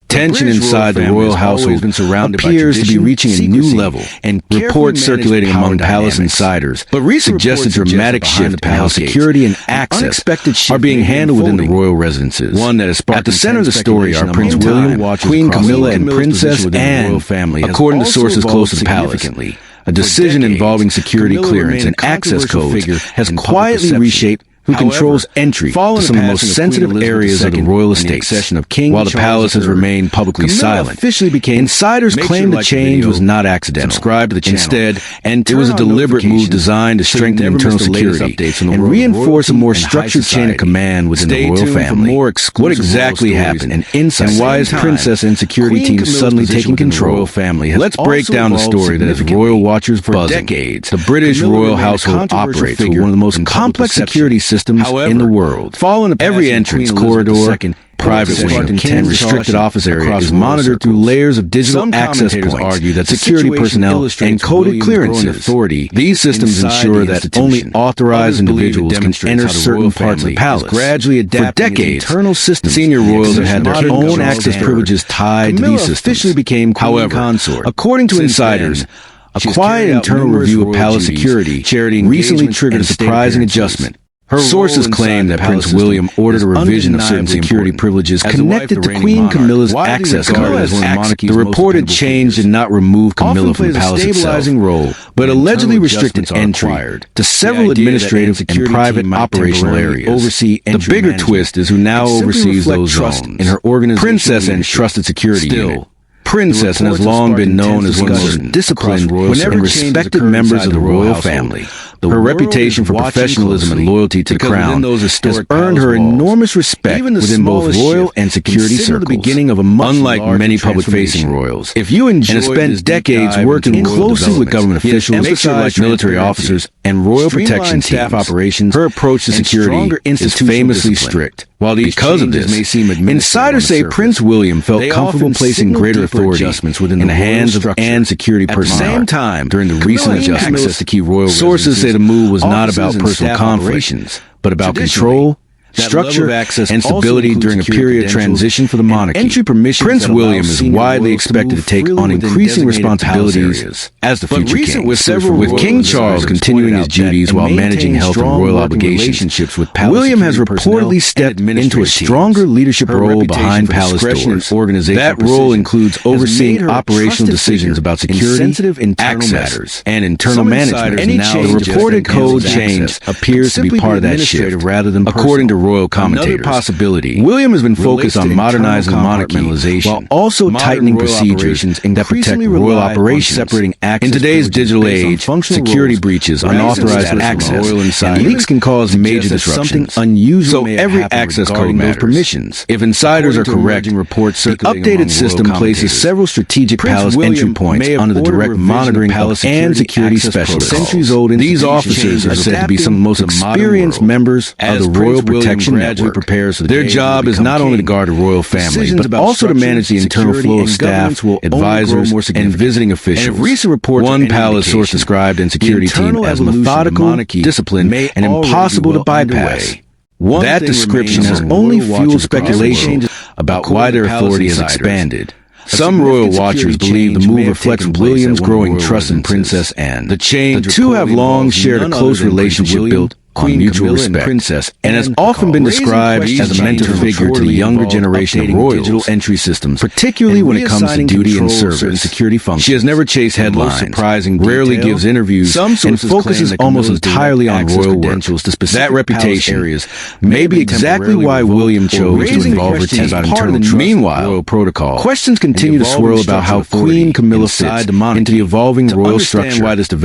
Tension inside the royal household appears to be reaching a new level, and reports circulating among palace insiders suggest a dramatic shift in how security and access are being handled within the royal residences. At the center of the story are Prince William, Queen Camilla, and Princess Anne, according to sources close to the palace. A decision involving security clearance and access codes has quietly reshaped who controls entry to some of the most sensitive areas of the royal estate. While the palace has remained publicly silent, insiders claim the change was not accidental. Instead, it was a deliberate move designed to strengthen internal security and reinforce a more structured chain of command within the royal family. What exactly happened, and why is Princess and security teams suddenly taking control? Let's break down the story that has royal watchers buzzing. The British royal household operates with one of the most complex security systems in the world. Every entrance, corridor, private wing, and restricted office area is monitored through layers of digital access points, security personnel, and coded clearances. These systems ensure that only authorized individuals can enter certain parts of the palace. For decades, senior royals have had their own access privileges tied to these systems. However, according to insiders, a quiet internal review of palace security recently triggered a surprising adjustment. Sources claim that Prince William ordered a revision of certain security privileges connected to Queen Camilla's access card. The reported change did not remove Camilla from the palace itself, but allegedly restricted entry to several administrative and private operational areas. The bigger twist is who now oversees those zones in her organization. Princess and trusted security unit. Princess has long been known as one of the most disciplined and respected members of the royal family. Her reputation for professionalism and loyalty to the crown has earned her enormous respect within both royal and security circles. Unlike many public-facing royals, if you enjoy and have spent decades working closely with government officials, military officers, and royal protection staff operations, her approach to security is famously strict. Because of this, insiders say Prince William felt comfortable placing greater authority in the hands of Anne's security personnel during the recent adjustments to key royal sources say the move was not about personal conflict, but about control, structure, and stability during a period of transition for the monarchy. Prince William is widely expected to take on increasing responsibilities as the future king, with King Charles continuing his duties while managing health and royal obligations. William has reportedly stepped into a stronger leadership role behind palace doors. That role includes overseeing operational decisions about security, access, and internal management. The reported code change appears to be part of that shift, according to royal commentators. William has been focused on modernizing the monarchy while also tightening procedures that protect royal operations. In today's digital age, security breaches, unauthorized access, and leaks can cause major disruptions. So every access code knows permissions. If insiders are correct, the updated system places several strategic palace entry points under the direct monitoring of and security specialists. These officers are said to be some of the most experienced members of the royal protection network. Their job is not only to guard the royal family, but also to manage the internal flow of staff, advisors, and visiting officials. One palace source described the security team as methodical, disciplined, and impossible to bypass. That description has only fueled speculation about why their authority has expanded. Some royal watchers believe the move reflects William's growing trust in Princess Anne. The two have long shared a close relationship built on mutual respect, and has often been described as a mentor figure to the younger generation of royals. Digital entry systems, particularly when it comes to duty and service. She has never chased headlines, rarely gives interviews, and focuses almost entirely on royal work. That reputation may be exactly why William chose to involve her team about internal trust. Meanwhile, protocol questions continue to swirl about how Queen Camilla fits into the evolving royal structure.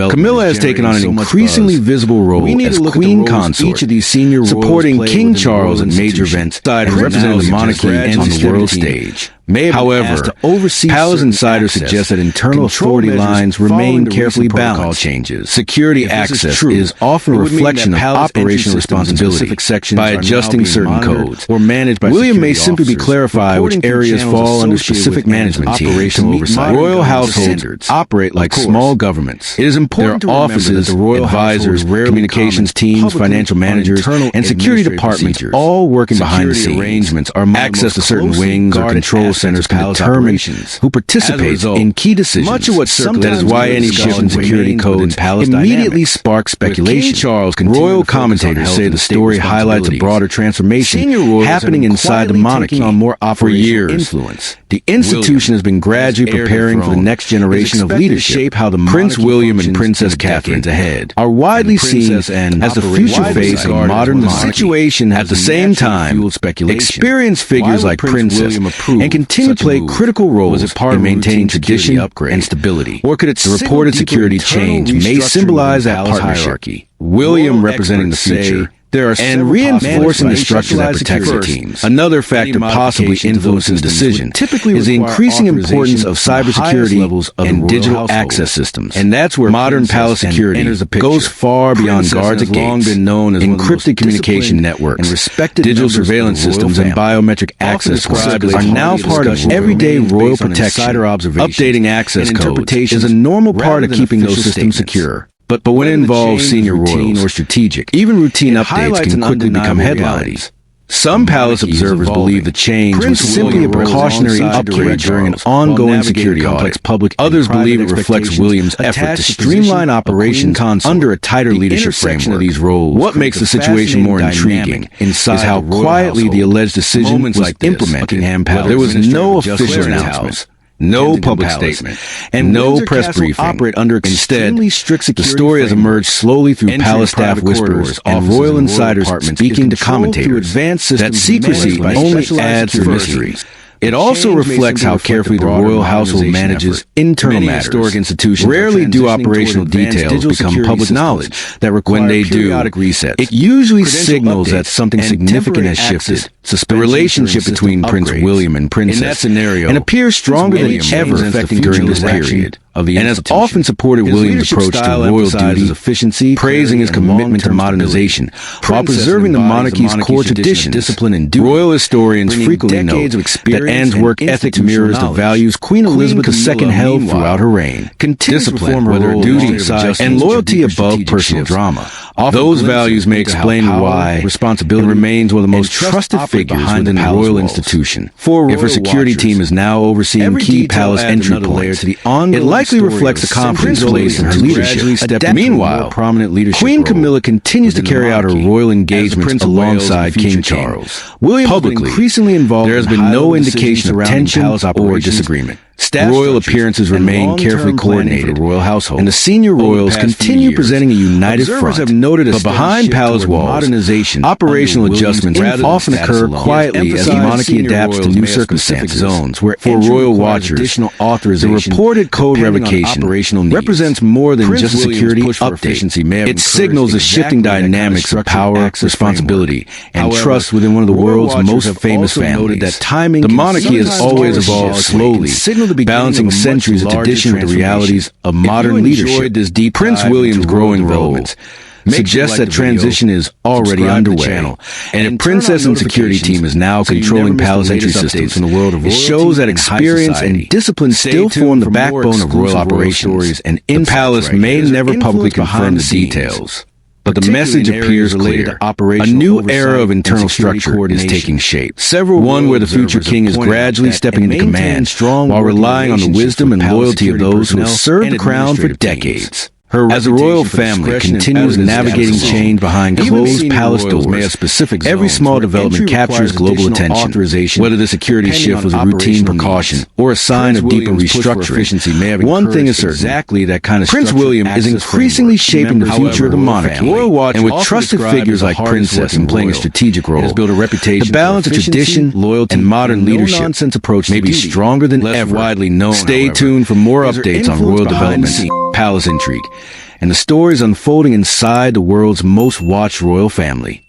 Camilla has taken on an increasingly visible role as Queen Consort, supporting King Charles at major events and representing the monarchy on the world stage. However, palace insiders suggest that internal authority lines remain carefully balanced. Security access is often a reflection of operational responsibility by adjusting certain codes. William may simply be clarified which areas fall under specific management teams to oversight. Royal households operate like small governments. It is important to offices, advisors, communications teams, financial managers, and security departments all working behind the scenes. Access to certain wings or controls centers can determine who participates in key decisions. Much of what that is why any shift in security codes immediately sparks speculation. Royal commentators say the story highlights a broader transformation happening inside the monarchy for years. The institution has been gradually preparing for the next generation of leadership. Prince William and Princess Catherine are widely seen as the future face of modern monarchy. At the same time, experienced figures like Princess and continue to play critical roles in maintaining tradition and stability. Or could the reported security change may symbolize that partnership? William representing the future, and reinforcing the structure that protects the teams. Another factor possibly influencing the decision is the increasing importance of cybersecurity and digital access systems. And that's where modern palace security goes far beyond guards at gates. Encrypted communication networks, digital surveillance systems, and biometric access squads are now part of everyday royal protection. Updating access codes is a normal part of keeping those systems secure. But when it involves senior royals or strategic, even routine updates can quickly become headlines. Some palace observers believe the change was simply a precautionary upgrade during an ongoing security audit. Others believe it reflects William's effort to streamline operations under a tighter leadership framework. What makes the situation more intriguing is how quietly the alleged decision was implemented. There was no official announcement, no public statement, and no press briefing. Instead, the story has emerged slowly through palace staff whisperers and royal insiders speaking to commentators. That secrecy only adds to the mystery. It also reflects how carefully the royal household manages internal matters. Historic institutions rarely do operational details become public knowledge. When they do, it usually signals that something significant has shifted. The relationship between Prince William and Princess and appears stronger than ever during this period. And has often supported William's approach to royal duty, praising his commitment to modernization, while preserving the monarchy's core traditions. Discipline and duty. Royal historians frequently note that Anne's work ethic mirrors the values Queen Elizabeth II held throughout her reign. Discipline, whether duty and loyalty above personal drama. Those values may explain why responsibility remains one of the most trusted figures within the royal institution. If her security team is now overseeing key palace entry points, it likely reflects the confidence placed in her leadership. Meanwhile, Queen Camilla continues to carry out her royal engagements alongside King Charles. Publicly, there has been no indication of tension or disagreement. Royal appearances remain carefully coordinated, and the senior royals continue presenting a united front. But behind palace walls, operational adjustments often occur quietly as the monarchy adapts to new circumstances. For royal watchers, the reported code revocation represents more than just a security update. It signals the shifting dynamics of power, responsibility, and trust within one of the world's most famous families. The monarchy has always evolved slowly, balancing centuries of tradition with the realities of modern leadership. Prince William's growing role suggests that transition is already underway, and a princess and security team is now controlling palace entry systems. It shows that experience and discipline still form the backbone of royal operations, and the palace may never publicly confirm the details. But the message appears clear. A new era of internal structure is taking shape. One where the future king is gradually stepping into command while relying on the wisdom and loyalty of those who have served the crown for decades. As the royal family continues navigating change behind closed palace doors, every small development captures global attention. Whether the security shift was a routine precaution or a sign of deeper restructuring, one thing is certain: Prince William is increasingly shaping the future of the monarchy. And with trusted figures like Princess playing a strategic role, the balance of tradition, loyalty, and modern leadership may be stronger than ever. Stay tuned for more updates on royal development, palace intrigue, and the stories unfolding inside the world's most watched royal family.